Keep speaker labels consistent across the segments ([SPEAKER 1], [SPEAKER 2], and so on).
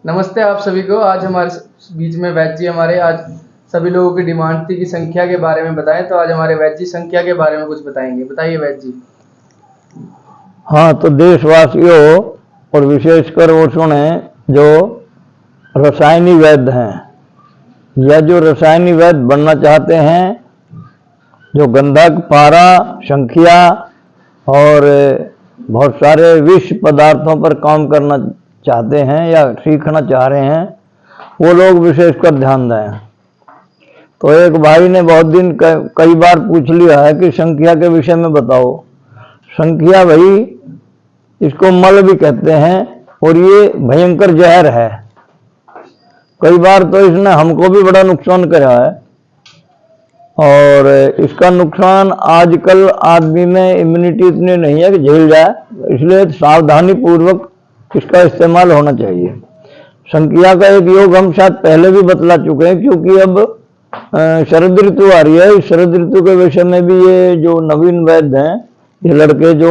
[SPEAKER 1] नमस्ते आप सभी को। आज हमारे बीच में वैद जी हमारे आज सभी लोगों की डिमांड थी कि संख्या के बारे में बताएं, तो आज हमारे वैद जी संख्या के बारे में कुछ बताएंगे। बताइए वैद जी।
[SPEAKER 2] हाँ, तो देशवासियों और विशेषकर वो सुने जो रसायनी वैद्य हैं या जो रसायनी वैद्य बनना चाहते हैं, जो गंधक, पारा, संख्या और बहुत सारे विष पदार्थों पर काम करना चाहते हैं या सीखना चाह रहे हैं, वो लोग विशेषकर ध्यान दें। तो एक भाई ने बहुत दिन कई बार पूछ लिया है कि संख्या के विषय में बताओ। संख्या भाई, इसको मल भी कहते हैं और ये भयंकर जहर है। कई बार तो इसने हमको भी बड़ा नुकसान करा है और इसका नुकसान आजकल आदमी में इम्यूनिटी इतनी नहीं है कि झेल जाए, इसलिए सावधानी पूर्वक इसका इस्तेमाल होना चाहिए। संख्या का एक योग हम शायद पहले भी बतला चुके हैं, क्योंकि अब शरद ऋतु आ रही है। इस शरद ऋतु के विषय में भी ये जो नवीन वैद्य हैं, ये लड़के जो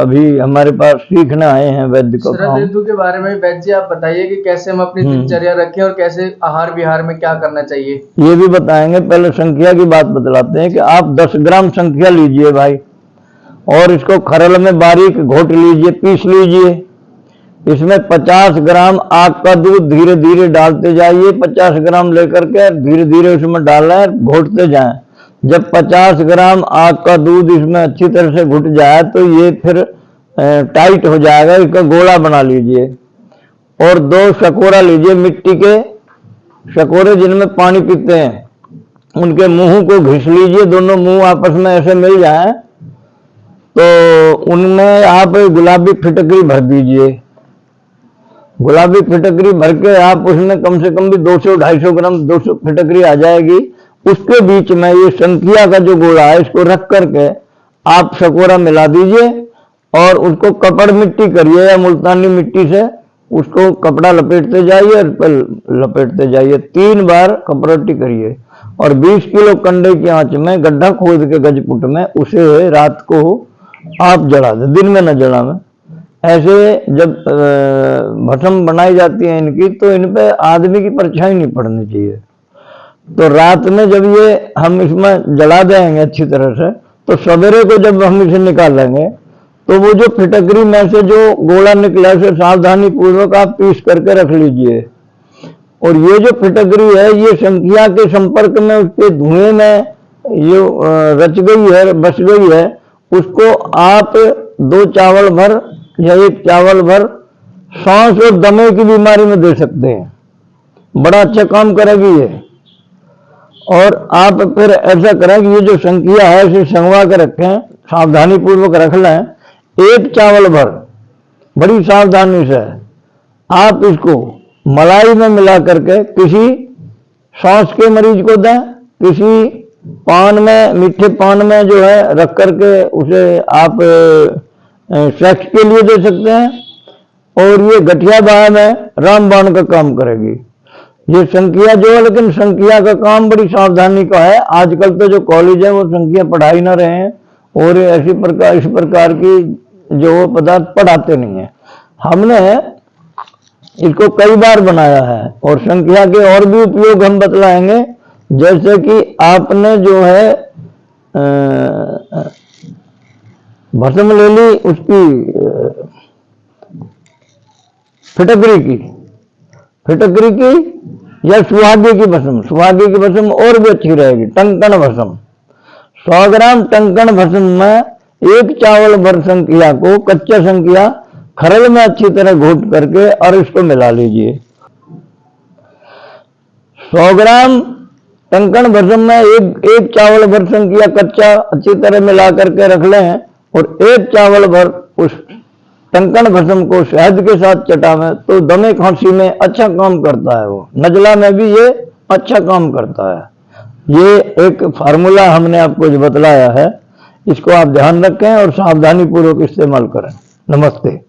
[SPEAKER 2] अभी हमारे पास सीखने आए हैं वैद्य को,
[SPEAKER 1] शरद ऋतु के बारे में वैद्य जी आप बताइए कि कैसे हम अपनी दिनचर्या रखें और कैसे आहार विहार में क्या करना चाहिए,
[SPEAKER 2] ये भी बताएंगे। पहले संख्या की बात बतलाते हैं कि आप 10 ग्राम संख्या लीजिए भाई, और इसको खरल में बारीक घोट लीजिए, पीस लीजिए। इसमें 50 ग्राम आग का दूध धीरे धीरे डालते जाइए। 50 ग्राम लेकर के धीरे धीरे उसमें डालें, घोटते जाएं। जब 50 ग्राम आग का दूध इसमें अच्छी तरह से घुट जाए तो ये फिर टाइट हो जाएगा। इसका गोला बना लीजिए और 2 शकोरा लीजिए, मिट्टी के शकोरे जिनमें पानी पीते हैं, उनके मुंह को घिस लीजिए। दोनों मुंह आपस में ऐसे मिल जाए तो उनमें आप गुलाबी फिटकरी भर दीजिए। गुलाबी फिटकरी भर के आप उसमें कम से कम भी 200-250 ग्राम 200 फिटकरी आ जाएगी। उसके बीच में ये संख्या का जो गोला है, इसको रख करके आप शकोरा मिला दीजिए और उसको कपड़ मिट्टी करिए या मुल्तानी मिट्टी से उसको कपड़ा लपेटते जाइए और लपेटते जाइए। 3 बार कपड़ोटी करिए और 20 किलो कंडे की आंच में गड्ढा खोद के गजपुट में उसे रात को आप जला दें, दिन में न जलावें। ऐसे जब भस्म बनाई जाती है इनकी, तो इन पे आदमी की परछाई नहीं पड़नी चाहिए। तो रात में जब ये हम इसमें जला देंगे अच्छी तरह से, तो सवेरे को जब हम इसे निकालेंगे तो वो जो फिटकरी में से जो गोला निकला उसे सावधानी पूर्वक आप पीस करके रख लीजिए। और ये जो फिटकरी है, ये संख्या के संपर्क में उसके धुएं में ये रच गई है, बस गई है, उसको आप 2 चावल भर या 1 चावल भर सांस और दमे की बीमारी में दे सकते हैं। बड़ा अच्छा काम करेगी ये। और आप फिर ऐसा करें कि ये जो संख्या है इसे संगवा कर रखें, सावधानी पूर्वक रख लें। 1 चावल भर बड़ी सावधानी से आप इसको मलाई में मिला करके किसी सांस के मरीज को दें, किसी पान में, मीठे पान में जो है रख करके उसे आप सेक्स के लिए दे सकते हैं। और ये गठिया बाह में रामबाण का काम करेगी ये संख्या जो है। लेकिन संख्या का काम बड़ी सावधानी का है। आजकल तो जो कॉलेज है वो संख्या पढ़ा ही ना रहे हैं और इस प्रकार की जो पदार्थ पढ़ाते नहीं है। हमने इसको कई बार बनाया है और संख्या के और भी उपयोग हम बतलाएंगे। जैसे कि आपने जो है भस्म ले ली उसकी फिटकरी की या सुहागे की भस्म और भी अच्छी रहेगी। टंकण भस्म 100 ग्राम टंकण भस्म में 1 चावल भर संख्या को, कच्चा संख्या खरल में अच्छी तरह घोट करके और इसको मिला लीजिए। 100 ग्राम टंकण भस्म में एक चावल भर संख्या कच्चा अच्छी तरह मिला करके रख लें और 1 चावल भर उस टंकण भस्म को शहद के साथ चटावें तो दमे खांसी में अच्छा काम करता है। वो नजला में भी ये अच्छा काम करता है। ये एक फार्मूला हमने आपको जो बतलाया है, इसको आप ध्यान रखें और सावधानी पूर्वक इस्तेमाल करें। नमस्ते।